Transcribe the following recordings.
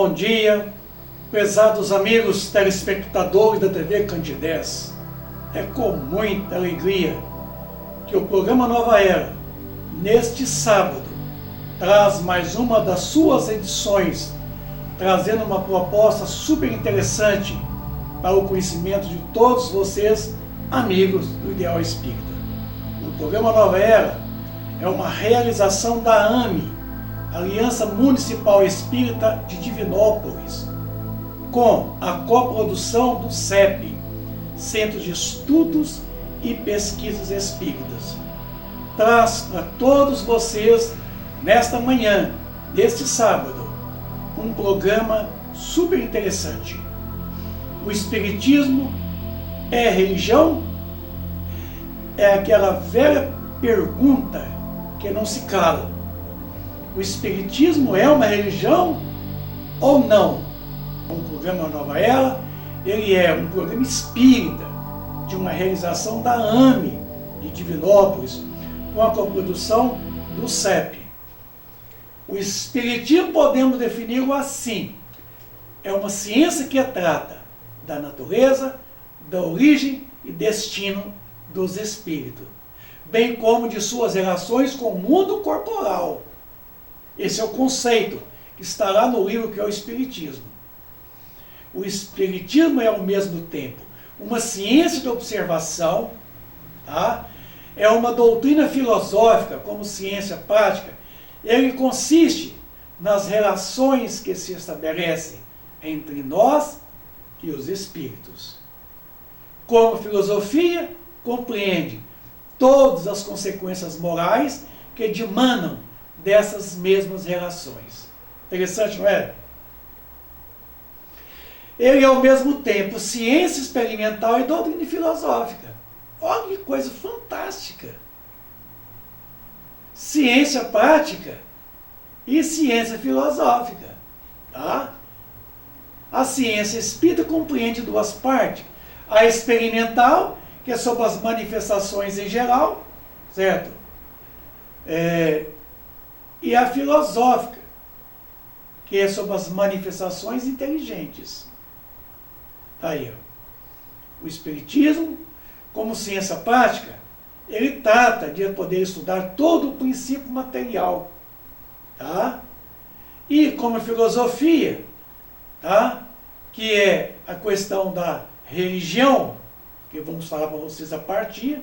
bom dia, prezados amigos telespectadores da TV Candidez. É com muita alegria que o programa Nova Era, neste sábado, traz mais uma das suas edições, trazendo uma proposta super interessante para o conhecimento de todos vocês, amigos do Ideal Espírita. O programa Nova Era é uma realização da AME, Aliança Municipal Espírita de Divinópolis, com a coprodução do CEP, Centro de Estudos e Pesquisas Espíritas. Traz para todos vocês, nesta manhã, deste sábado, um programa super interessante. O Espiritismo é religião? É aquela velha pergunta que não se cala. O Espiritismo é uma religião ou não? O programa Nova Era, ele é um programa espírita, de uma realização da AME, de Divinópolis, com a coprodução do CEP. O Espiritismo podemos defini-lo assim: é uma ciência que trata da natureza, da origem e destino dos espíritos, bem como de suas relações com o mundo corporal. Esse é o conceito que está lá no livro que é o Espiritismo. O Espiritismo é ao mesmo tempo uma ciência de observação, tá? É uma doutrina filosófica como ciência prática. Ele consiste nas relações que se estabelecem entre nós e os espíritos. Como filosofia, compreende todas as consequências morais que dimanam dessas mesmas relações. Interessante, não é? Ele é ao mesmo tempo ciência experimental e doutrina filosófica. Olha que coisa fantástica! Ciência prática e ciência filosófica. Tá? A ciência espírita compreende duas partes. A experimental, que é sobre as manifestações em geral, certo? E a filosófica, que é sobre as manifestações inteligentes. Tá aí, ó. O Espiritismo, como ciência prática, ele trata de poder estudar todo o princípio material. Tá? E como filosofia, tá? Que é a questão da religião, que vamos falar para vocês a partir,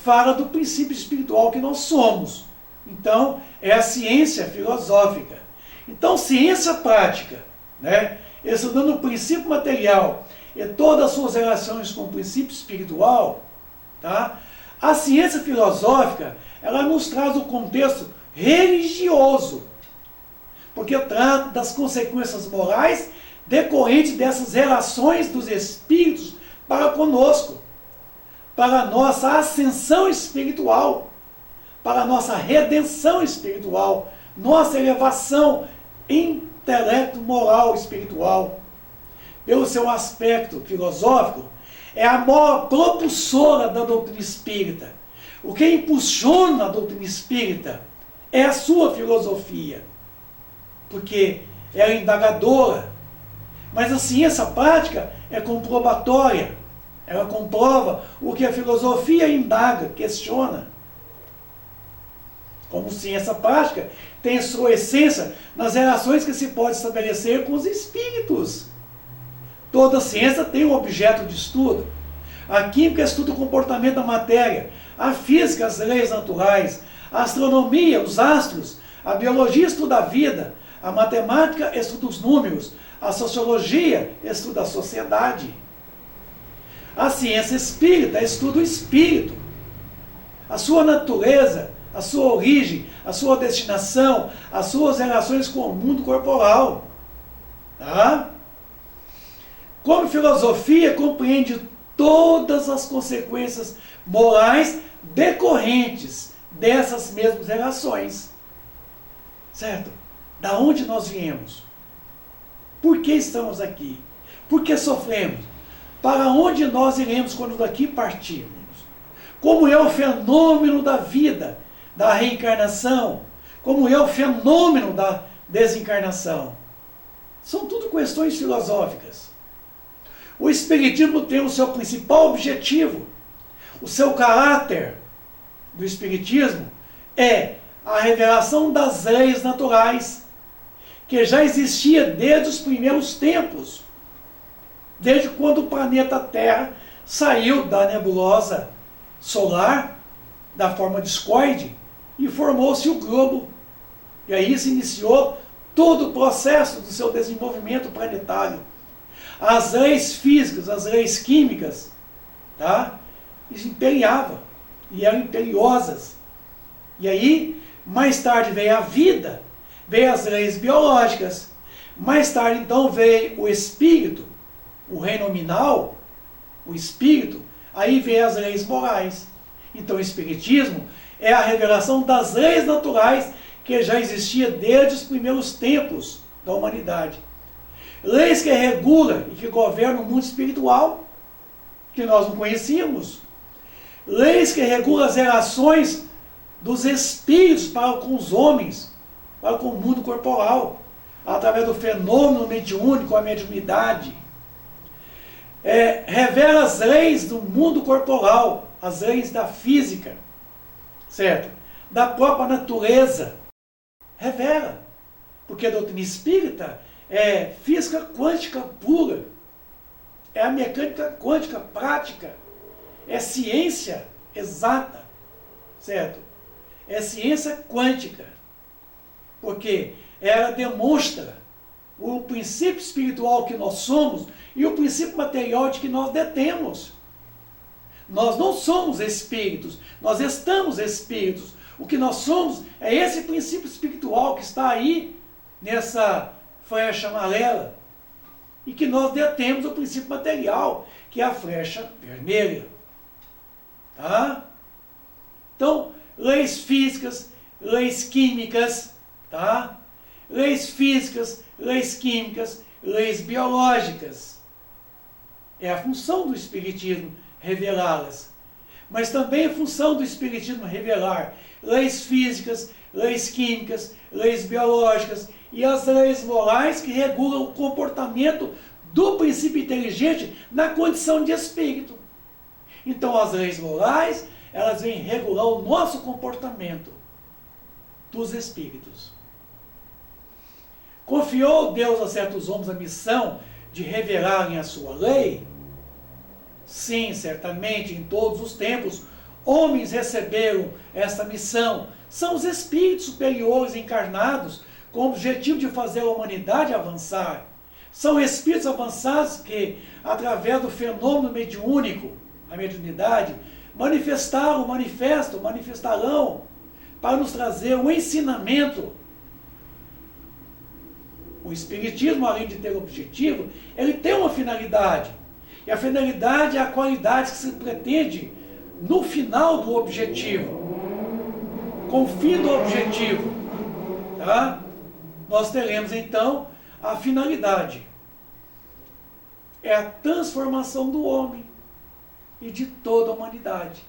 fala do princípio espiritual que nós somos. Então, é a ciência filosófica. Então, ciência prática, né? Estudando o princípio material e todas as suas relações com o princípio espiritual, tá? A ciência filosófica, ela nos traz o contexto religioso, porque trata das consequências morais decorrentes dessas relações dos espíritos para conosco, para a nossa ascensão espiritual, para a nossa redenção espiritual, nossa elevação intelecto-moral espiritual. Pelo seu aspecto filosófico, é a maior propulsora da doutrina espírita. O que impulsiona a doutrina espírita é a sua filosofia, porque ela é indagadora. Mas a ciência prática é comprobatória. Ela comprova o que a filosofia indaga, questiona. Como ciência prática, tem sua essência nas relações que se pode estabelecer com os espíritos. Toda ciência tem um objeto de estudo. A química estuda o comportamento da matéria, a física, as leis naturais, a astronomia, os astros, a biologia estuda a vida, a matemática estuda os números, a sociologia estuda a sociedade. A ciência espírita estuda o espírito, a sua natureza, a sua origem, a sua destinação, as suas relações com o mundo corporal. Tá? Como filosofia, compreende todas as consequências morais decorrentes dessas mesmas relações. Certo? Da onde nós viemos? Por que estamos aqui? Por que sofremos? Para onde nós iremos quando daqui partirmos? Como é o fenômeno da vida, da reencarnação? Como é o fenômeno da desencarnação? São tudo questões filosóficas. O Espiritismo tem o seu principal objetivo, o seu caráter do Espiritismo é a revelação das leis naturais, que já existia desde os primeiros tempos, desde quando o planeta Terra saiu da nebulosa solar, da forma discoide, e formou-se o globo. E aí se iniciou todo o processo do seu desenvolvimento planetário. As leis físicas, as leis químicas, tá? Imperiavam e eram imperiosas. E aí, mais tarde veio a vida, veio as leis biológicas, mais tarde então veio o espírito, o reino nominal, o espírito, aí veio as leis morais. Então o espiritismo é a revelação das leis naturais que já existia desde os primeiros tempos da humanidade. Leis que regulam e que governam o mundo espiritual, que nós não conhecíamos. Leis que regulam as relações dos espíritos para com os homens, para com o mundo corporal, através do fenômeno mediúnico, a mediunidade. Revela as leis do mundo corporal, as leis da física, certo? Da própria natureza. Revela. Porque a doutrina espírita é física quântica pura, é a mecânica quântica prática, é ciência exata, certo? É ciência quântica, porque ela demonstra o princípio espiritual que nós somos e o princípio material de que nós detemos. Nós não somos espíritos, nós estamos espíritos. O que nós somos é esse princípio espiritual que está aí nessa flecha amarela e que nós detemos o princípio material, que é a flecha vermelha. Tá? Então, leis físicas, leis químicas, tá? Leis físicas, leis químicas, leis biológicas. É a função do Espiritismo revelá-las. Mas também é função do Espiritismo revelar leis físicas, leis químicas, leis biológicas e as leis morais que regulam o comportamento do princípio inteligente na condição de espírito. Então as leis morais, elas vêm regular o nosso comportamento dos espíritos. Confiou Deus a certos homens a missão de revelarem a sua lei? Sim, certamente, em todos os tempos, homens receberam essa missão. São os espíritos superiores encarnados com o objetivo de fazer a humanidade avançar. São espíritos avançados que, através do fenômeno mediúnico, a mediunidade, manifestarão para nos trazer um ensinamento. O Espiritismo, além de ter objetivo, ele tem uma finalidade. E a finalidade é a qualidade que se pretende no final do objetivo. Com o fim do objetivo, tá? Nós teremos então a finalidade. É a transformação do homem e de toda a humanidade.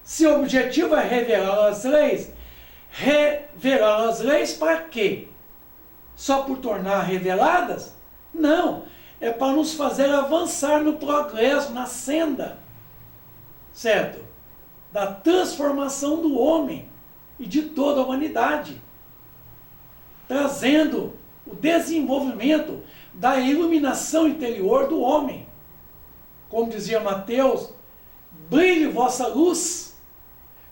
Se o objetivo é revelar as leis para quê? Só por tornar reveladas? Não, é para nos fazer avançar no progresso, na senda, certo? Da transformação do homem e de toda a humanidade, trazendo o desenvolvimento da iluminação interior do homem. Como dizia Mateus, brilhe vossa luz,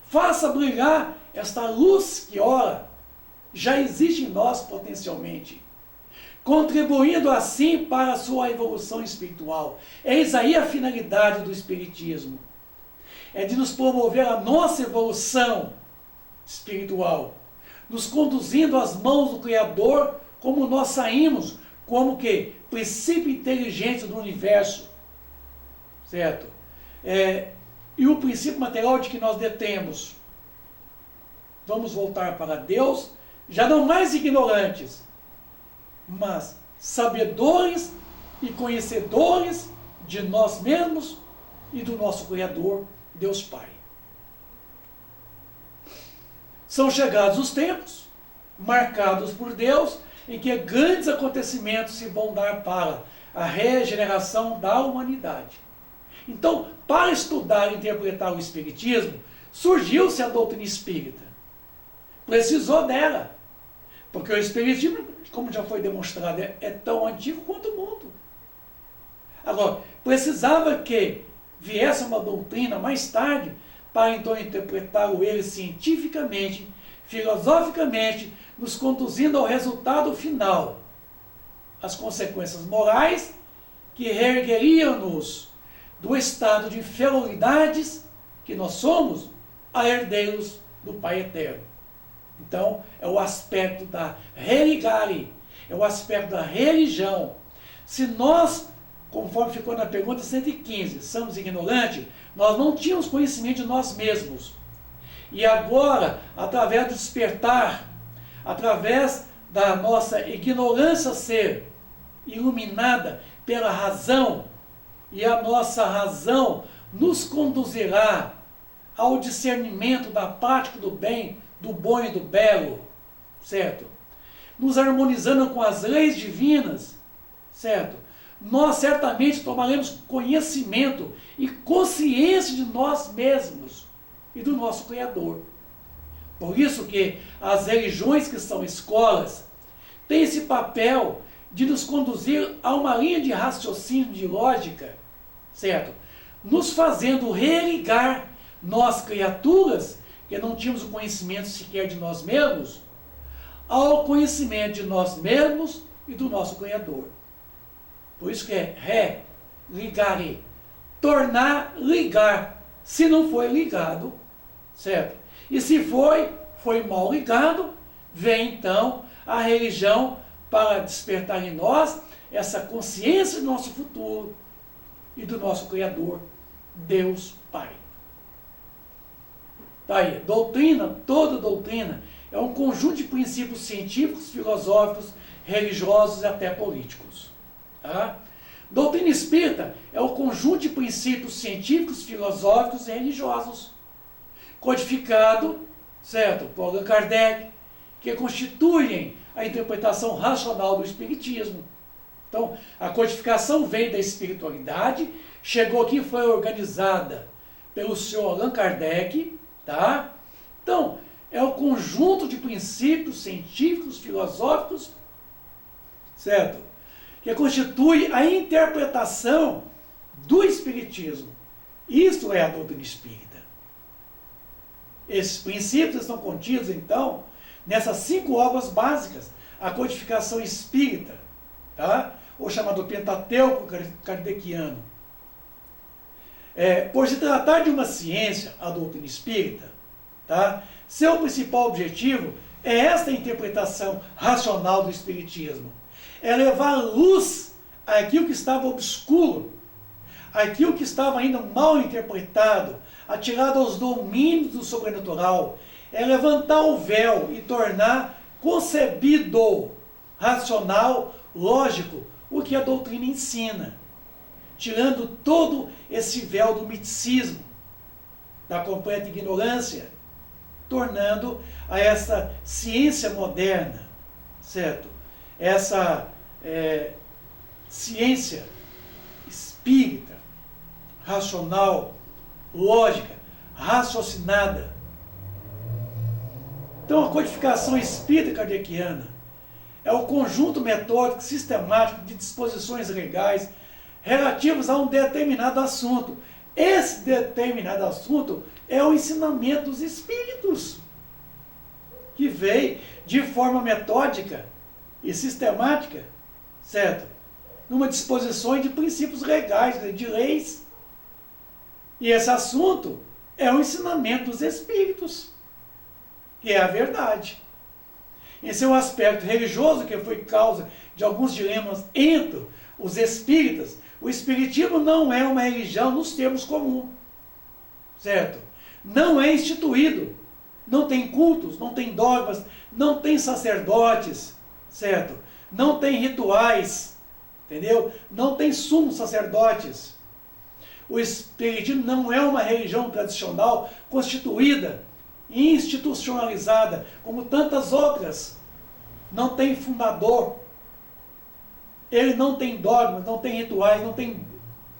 faça brilhar esta luz que, ora, já existe em nós potencialmente, contribuindo assim para a sua evolução espiritual. Eis aí a finalidade do Espiritismo. É de nos promover a nossa evolução espiritual, nos conduzindo às mãos do Criador, como nós saímos, como que princípio inteligente do universo, certo? E o princípio material de que nós detemos. Vamos voltar para Deus, já não mais ignorantes, mas sabedores e conhecedores de nós mesmos e do nosso Criador, Deus Pai. São chegados os tempos, marcados por Deus, em que grandes acontecimentos se vão dar para a regeneração da humanidade. Então, para estudar e interpretar o Espiritismo, surgiu-se a doutrina espírita. Precisou dela. Porque o Espiritismo, como já foi demonstrado, é tão antigo quanto o mundo. Agora, precisava que viesse uma doutrina mais tarde para então interpretá-lo ele cientificamente, filosoficamente, nos conduzindo ao resultado final, as consequências morais que reergueriam-nos do estado de inferioridades que nós somos a herdeiros do Pai Eterno. Então, é o aspecto da religare, é o aspecto da religião. Se nós, conforme ficou na pergunta 115, somos ignorantes, nós não tínhamos conhecimento de nós mesmos. E agora, através do despertar, através da nossa ignorância ser iluminada pela razão, e a nossa razão nos conduzirá ao discernimento da prática do bem, do bom e do belo, certo? Nos harmonizando com as leis divinas, certo? Nós certamente tomaremos conhecimento e consciência de nós mesmos e do nosso Criador. Por isso que as religiões que são escolas têm esse papel de nos conduzir a uma linha de raciocínio, de lógica, certo? Nos fazendo religar nós, criaturas, que não tínhamos o conhecimento sequer de nós mesmos, ao conhecimento de nós mesmos e do nosso Criador. Por isso que é religare, tornar ligar, se não foi ligado, certo? E se foi mal ligado, vem então a religião para despertar em nós essa consciência do nosso futuro e do nosso Criador, Deus Pai. Tá aí, doutrina, toda doutrina, é um conjunto de princípios científicos, filosóficos, religiosos e até políticos. Tá? Doutrina espírita é o conjunto de princípios científicos, filosóficos e religiosos, codificado, certo, por Allan Kardec, que constituem a interpretação racional do Espiritismo. Então, a codificação veio da espiritualidade, chegou aqui e foi organizada pelo senhor Allan Kardec, tá? Então, é o conjunto de princípios científicos, filosóficos, certo? Que constitui a interpretação do Espiritismo. Isso é a doutrina espírita. Esses princípios estão contidos, então, nessas 5 obras básicas, a codificação espírita, tá? Ou chamado Pentateuco kardeciano. Por se tratar de uma ciência, a doutrina espírita, tá? Seu principal objetivo é esta interpretação racional do Espiritismo. É levar luz àquilo que estava obscuro, àquilo que estava ainda mal interpretado, atirado aos domínios do sobrenatural. É levantar o véu e tornar concebido, racional, lógico, o que a doutrina ensina, tirando todo esse véu do miticismo, da completa ignorância, tornando a essa ciência moderna, certo? Essa ciência espírita, racional, lógica, raciocinada. Então, a codificação espírita kardeciana é o conjunto metódico sistemático de disposições legais relativas a um determinado assunto. Esse determinado assunto é o ensinamento dos espíritos, que veio de forma metódica e sistemática, certo? Numa disposição de princípios legais, de leis. E esse assunto é o ensinamento dos espíritos, que é a verdade. Esse é um aspecto religioso que foi causa de alguns dilemas entre os espíritas. O espiritismo não é uma religião nos termos comuns, certo? Não é instituído, não tem cultos, não tem dogmas, não tem sacerdotes, certo? Não tem rituais, entendeu? Não tem sumos sacerdotes. O espiritismo não é uma religião tradicional constituída, institucionalizada, como tantas outras. não tem fundador, ele não tem dogmas, não tem rituais, não tem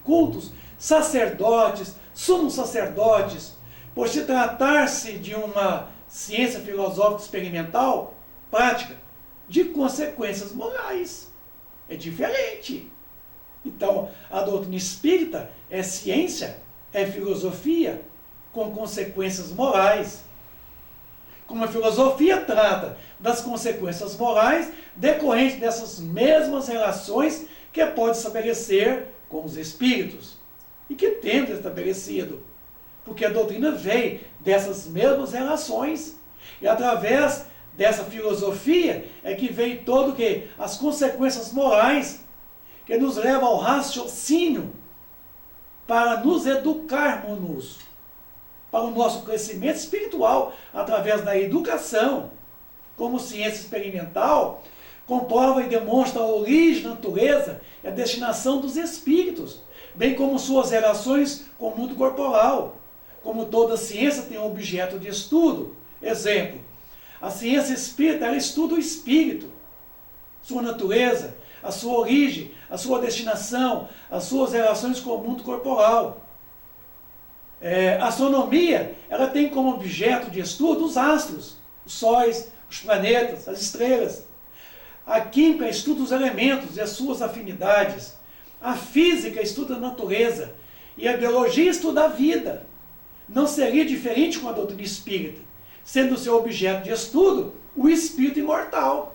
cultos, sacerdotes, sumos sacerdotes, por se tratar-se de uma ciência filosófica experimental, prática, de consequências morais. É diferente. Então, a doutrina espírita é ciência, é filosofia, com consequências morais. Como a filosofia trata das consequências morais decorrentes dessas mesmas relações que pode estabelecer com os espíritos, e que temos estabelecido, porque a doutrina vem dessas mesmas relações, e através dessa filosofia é que vem todo o que? As consequências morais, que nos levam ao raciocínio, para nos educarmos, para o nosso crescimento espiritual, através da educação, como ciência experimental, comprova e demonstra a origem, a natureza e a destinação dos espíritos, bem como suas relações com o mundo corporal. Como toda ciência tem um objeto de estudo. Exemplo, a ciência espírita, ela estuda o espírito, sua natureza, a sua origem, a sua destinação, as suas relações com o mundo corporal. A astronomia, ela tem como objeto de estudo os astros, os sóis, os planetas, as estrelas. A química estuda os elementos e as suas afinidades. A física estuda a natureza. E a biologia estuda a vida. Não seria diferente com a doutrina espírita, sendo seu objeto de estudo o espírito imortal,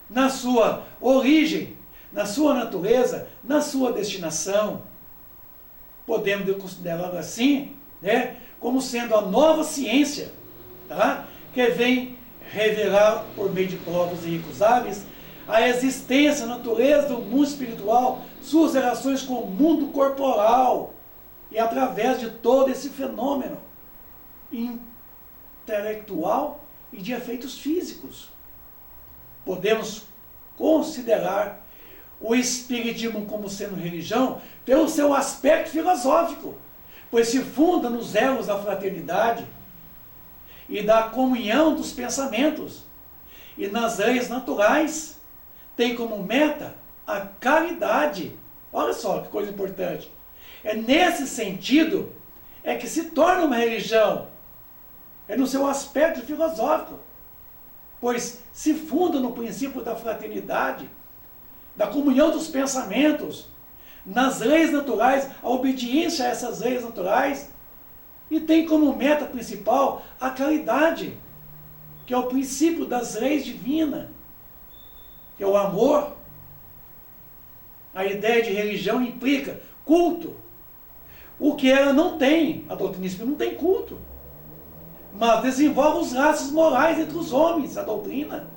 na sua origem, na sua natureza, na sua destinação. Podemos considerá-lo assim, né, como sendo a nova ciência, tá, que vem revelar, por meio de provas irrecusáveis, a existência, a natureza do mundo espiritual, suas relações com o mundo corporal, e através de todo esse fenômeno intelectual e de efeitos físicos. Podemos considerar o espiritismo como sendo religião pelo seu aspecto filosófico, pois se funda nos elos da fraternidade e da comunhão dos pensamentos, e nas leis naturais tem como meta a caridade. Olha só que coisa importante. É nesse sentido é que se torna uma religião, é no seu aspecto filosófico, pois se funda no princípio da fraternidade, da comunhão dos pensamentos, nas leis naturais, a obediência a essas leis naturais, e tem como meta principal a caridade, que é o princípio das leis divinas, que é o amor. A ideia de religião implica culto, o que ela não tem. A doutrina espírita não tem culto, mas desenvolve os laços morais entre os homens, a doutrina,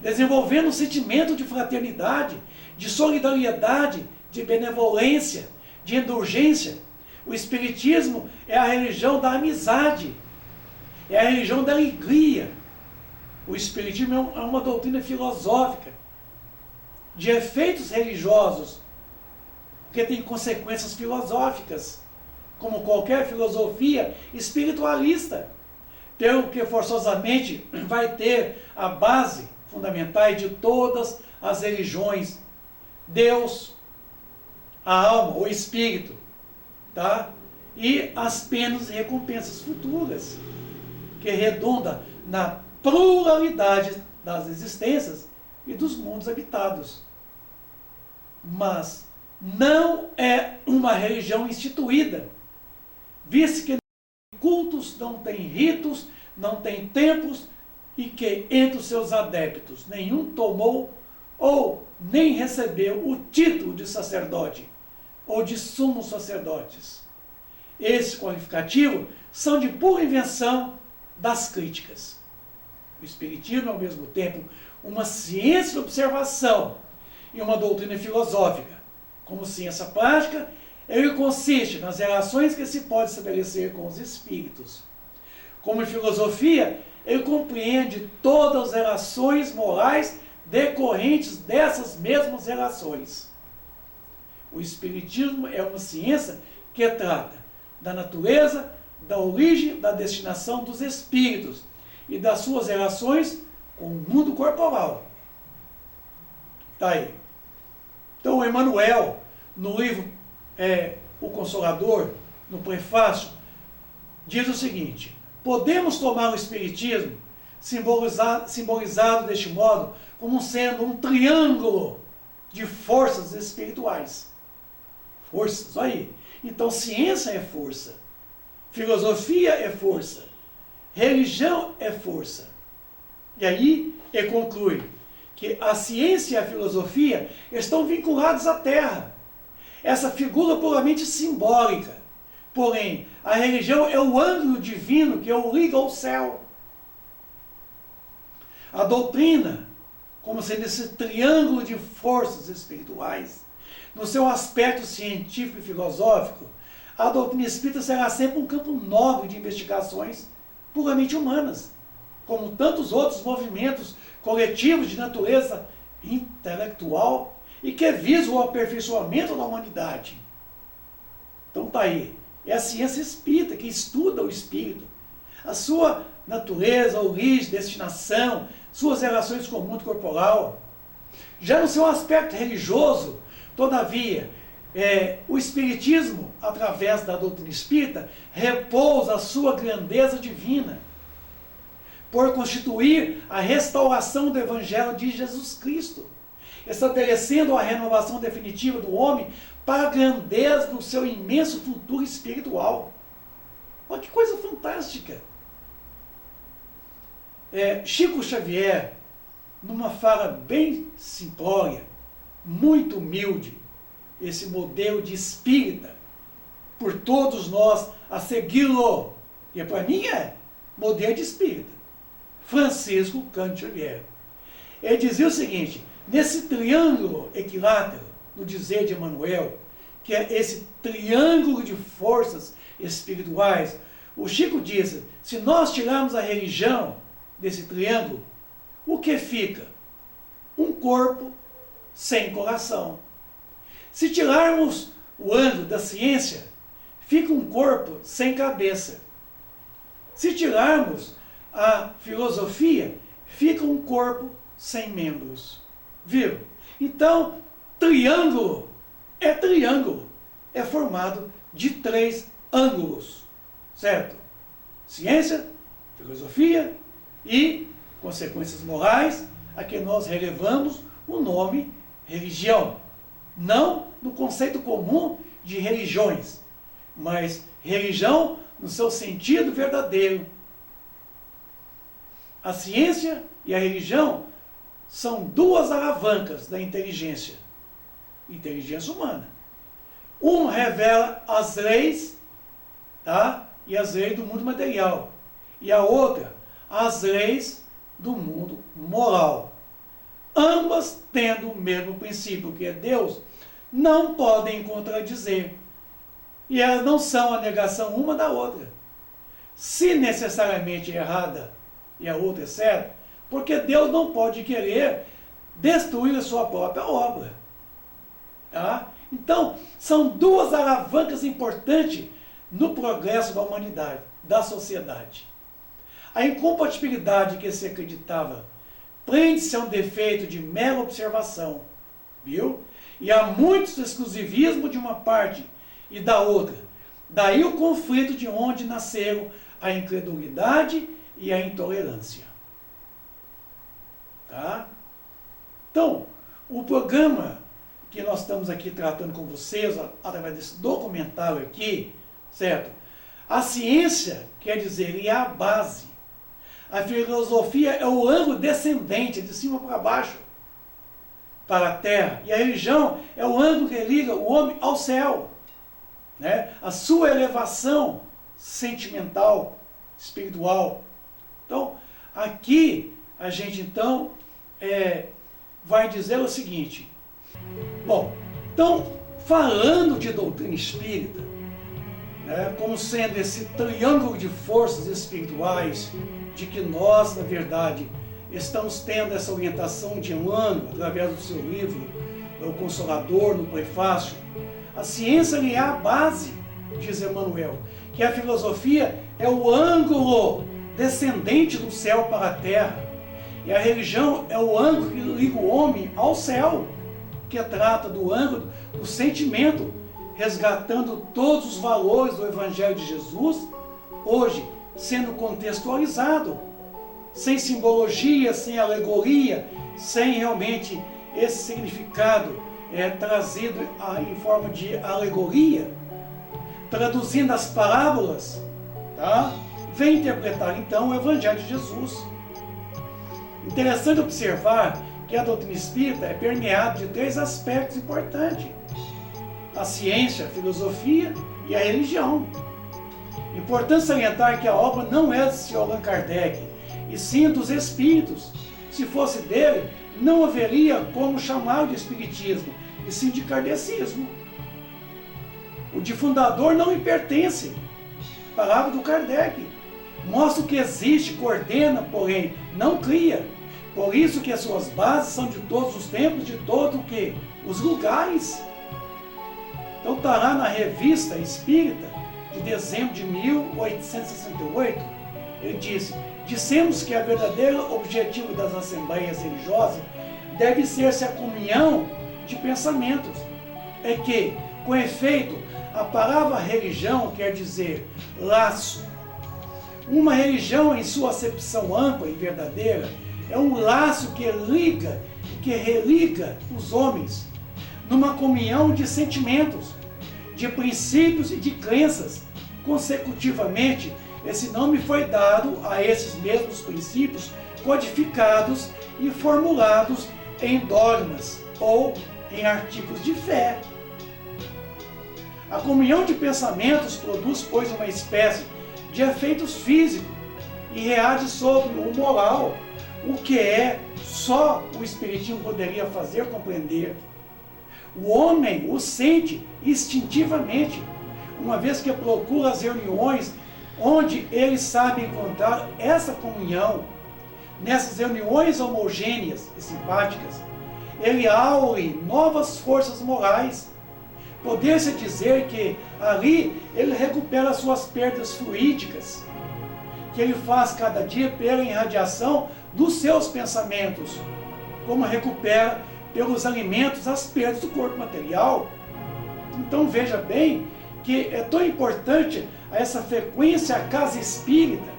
desenvolvendo um sentimento de fraternidade, de solidariedade, de benevolência, de indulgência. O espiritismo é a religião da amizade, é a religião da alegria. O espiritismo é uma doutrina filosófica, de efeitos religiosos, que tem consequências filosóficas, como qualquer filosofia espiritualista, pelo que forçosamente vai ter a base fundamental de todas as religiões: Deus, a alma, o espírito, tá? E as penas e recompensas futuras, que redunda na pluralidade das existências e dos mundos habitados. Mas não é uma religião instituída, visto que cultos, não tem ritos, não tem templos, e que entre os seus adeptos nenhum tomou ou nem recebeu o título de sacerdote ou de sumos sacerdotes. Esses qualificativos são de pura invenção das críticas. O espiritismo é ao mesmo tempo uma ciência de observação e uma doutrina filosófica. Como ciência prática, ele consiste nas relações que se pode estabelecer com os espíritos. Como filosofia, ele compreende todas as relações morais decorrentes dessas mesmas relações. O espiritismo é uma ciência que trata da natureza, da origem, da destinação dos espíritos e das suas relações com o mundo corporal. Tá aí. Então, Emmanuel, no livro O Consolador, no prefácio, diz o seguinte: podemos tomar o Espiritismo, simbolizado deste modo, como sendo um triângulo de forças espirituais. Forças, olha aí. Então, ciência é força, filosofia é força, religião é força. E aí, ele conclui que a ciência e a filosofia estão vinculados à Terra. Essa figura puramente simbólica. Porém, a religião é o ângulo divino que o liga ao céu. A doutrina, como sendo esse triângulo de forças espirituais, no seu aspecto científico e filosófico, a doutrina espírita será sempre um campo nobre de investigações puramente humanas, como tantos outros movimentos coletivos de natureza intelectual e que visam o aperfeiçoamento da humanidade. Então está aí. É a ciência espírita que estuda o espírito, a sua natureza, origem, destinação, suas relações com o mundo corporal. Já no seu aspecto religioso, todavia, o espiritismo, através da doutrina espírita, repousa a sua grandeza divina, por constituir a restauração do Evangelho de Jesus Cristo, estabelecendo a renovação definitiva do homem para a grandeza do seu imenso futuro espiritual. Olha que coisa fantástica! Chico Xavier, numa fala bem simplória, muito humilde, esse modelo de espírita, por todos nós a segui-lo, e para mim modelo de espírita, Francisco Cândido Xavier. Ele dizia o seguinte: nesse triângulo equilátero, no dizer de Emmanuel, que é esse triângulo de forças espirituais, o Chico disse: se nós tirarmos a religião desse triângulo, o que fica? Um corpo sem coração. Se tirarmos o ângulo da ciência, fica um corpo sem cabeça. Se tirarmos a filosofia, fica um corpo sem membros. Viu? Então, triângulo, é formado de 3 ângulos, certo? Ciência, filosofia e consequências morais, a que nós relevamos o nome religião. Não no conceito comum de religiões, mas religião no seu sentido verdadeiro. A ciência e a religião são 2 alavancas da inteligência humana. Uma revela as leis, tá? E as leis do mundo material. E a outra, as leis do mundo moral. Ambas tendo o mesmo princípio, que é Deus, não podem contradizer. E elas não são a negação uma da outra. Se necessariamente errada e a outra é certa, porque Deus não pode querer destruir a sua própria obra. Tá? Então, são 2 alavancas importantes no progresso da humanidade, da sociedade. A incompatibilidade que se acreditava prende-se a um defeito de mera observação, viu? E há muito exclusivismo de uma parte e da outra. Daí o conflito de onde nasceram a incredulidade e a intolerância. Tá? Então, o programa que nós estamos aqui tratando com vocês, através desse documentário aqui, certo? A ciência, quer dizer, é a base. A filosofia é o ângulo descendente, de cima para baixo, para a terra. E a religião é o ângulo que liga o homem ao céu, né? A sua elevação sentimental, espiritual. Então, aqui a gente então vai dizer o seguinte. Bom, então, falando de doutrina espírita, né, como sendo esse triângulo de forças espirituais, de que nós, na verdade, estamos tendo essa orientação de Emmanuel, através do seu livro, O Consolador, no prefácio, a ciência é a base, diz Emmanuel, que a filosofia é o ângulo descendente do céu para a terra, E a religião é o ângulo que liga o homem ao céu, que trata do ângulo do sentimento, resgatando todos os valores do Evangelho de Jesus, hoje sendo contextualizado, sem simbologia, sem alegoria, sem realmente esse significado trazido em forma de alegoria, traduzindo as parábolas, tá? Vem interpretar então o Evangelho de Jesus. Interessante observar que a doutrina espírita é permeada de 3 aspectos importantes: a ciência, a filosofia e a religião. Importante salientar que a obra não é de Sr. Allan Kardec, e sim dos espíritos. Se fosse dele, não haveria como chamar de espiritismo, e sim de kardecismo. O de fundador não lhe pertence. Palavra do Kardec. Mostra o que existe, coordena, porém não cria. Por isso que as suas bases são de todos os tempos, de todos os lugares. Então está lá na Revista Espírita, de dezembro de 1868, ele disse: dissemos que o verdadeiro objetivo das assembleias religiosas deve ser-se a comunhão de pensamentos. É que, com efeito, a palavra religião quer dizer laço. Uma religião, em sua acepção ampla e verdadeira, é um laço que liga e que religa os homens numa comunhão de sentimentos, de princípios e de crenças. Consecutivamente, esse nome foi dado a esses mesmos princípios codificados e formulados em dogmas ou em artigos de fé. A comunhão de pensamentos produz, pois, uma espécie de efeitos físicos e reage sobre o moral, o que só o Espiritismo poderia fazer compreender. O homem o sente instintivamente, uma vez que procura as reuniões onde ele sabe encontrar essa comunhão. Nessas reuniões homogêneas e simpáticas, ele aure novas forças morais. Poder-se dizer que ali ele recupera suas perdas fluídicas, que ele faz cada dia pela irradiação dos seus pensamentos, como recupera pelos alimentos as perdas do corpo material. Então veja bem que é tão importante essa frequência à casa espírita,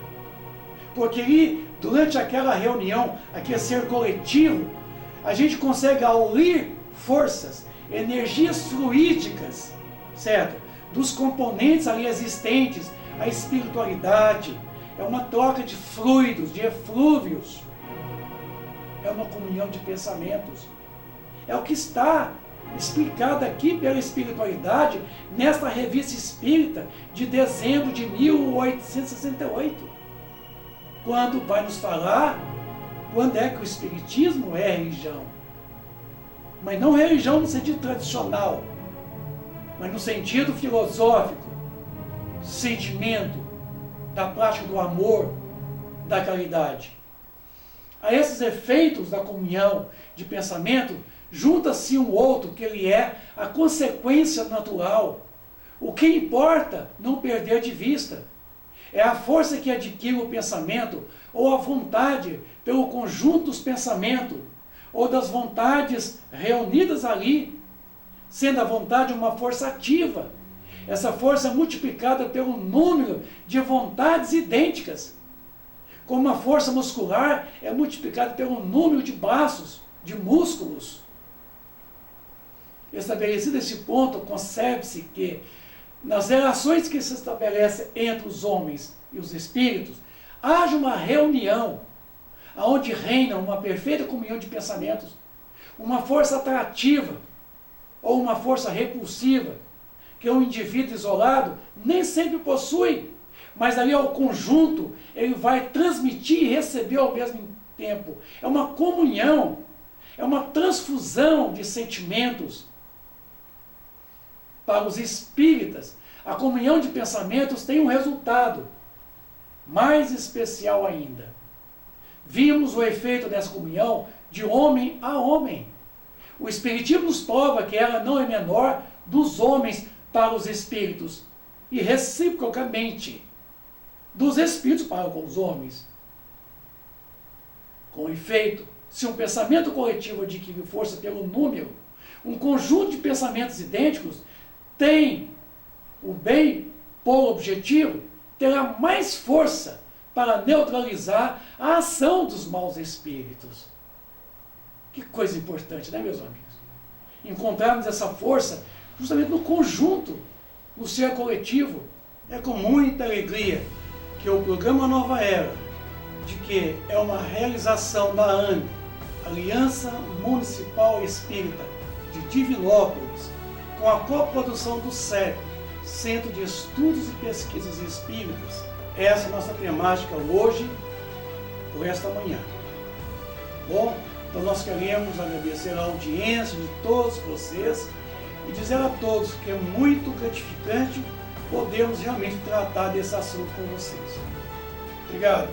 porque ali, durante aquela reunião, aquele ser coletivo, a gente consegue aulir forças, energias fluídicas, certo? Dos componentes ali existentes, a espiritualidade, é uma troca de fluidos, de eflúvios, é uma comunhão de pensamentos. É o que está explicado aqui pela espiritualidade nesta revista espírita de dezembro de 1868, quando vai nos falar quando é que o espiritismo é religião. Mas não religião no sentido tradicional, mas no sentido filosófico, sentimento, da prática do amor, da caridade. A esses efeitos da comunhão de pensamento, junta-se um outro, que ele é a consequência natural. O que importa não perder de vista é a força que adquire o pensamento, ou a vontade pelo conjunto dos pensamentos, ou das vontades reunidas ali, sendo a vontade uma força ativa. Essa força é multiplicada pelo número de vontades idênticas. Como a força muscular é multiplicada pelo número de braços, de músculos. Estabelecido esse ponto, concebe-se que nas relações que se estabelecem entre os homens e os espíritos, haja uma reunião, onde reina uma perfeita comunhão de pensamentos, uma força atrativa ou uma força repulsiva, que um indivíduo isolado nem sempre possui, mas ali ao conjunto ele vai transmitir e receber ao mesmo tempo. É uma comunhão, é uma transfusão de sentimentos. Para os espíritas, a comunhão de pensamentos tem um resultado mais especial ainda. Vimos o efeito dessa comunhão de homem a homem. O Espiritismo nos prova que ela não é menor dos homens para os espíritos, e reciprocamente dos espíritos para com os homens. Com efeito, se um pensamento coletivo adquire força pelo número, um conjunto de pensamentos idênticos tem o bem por objetivo, terá mais força para neutralizar a ação dos maus espíritos. Que coisa importante, né, meus amigos? Encontrarmos essa força justamente no conjunto, no ser coletivo. É com muita alegria que o programa Nova Era, de que é uma realização da AME, Aliança Municipal Espírita de Divinópolis, com a coprodução do CEP, Centro de Estudos e Pesquisas Espíritas. Essa é a nossa temática hoje, por esta manhã. Bom, então nós queremos agradecer a audiência de todos vocês e dizer a todos que é muito gratificante podermos realmente tratar desse assunto com vocês. Obrigado.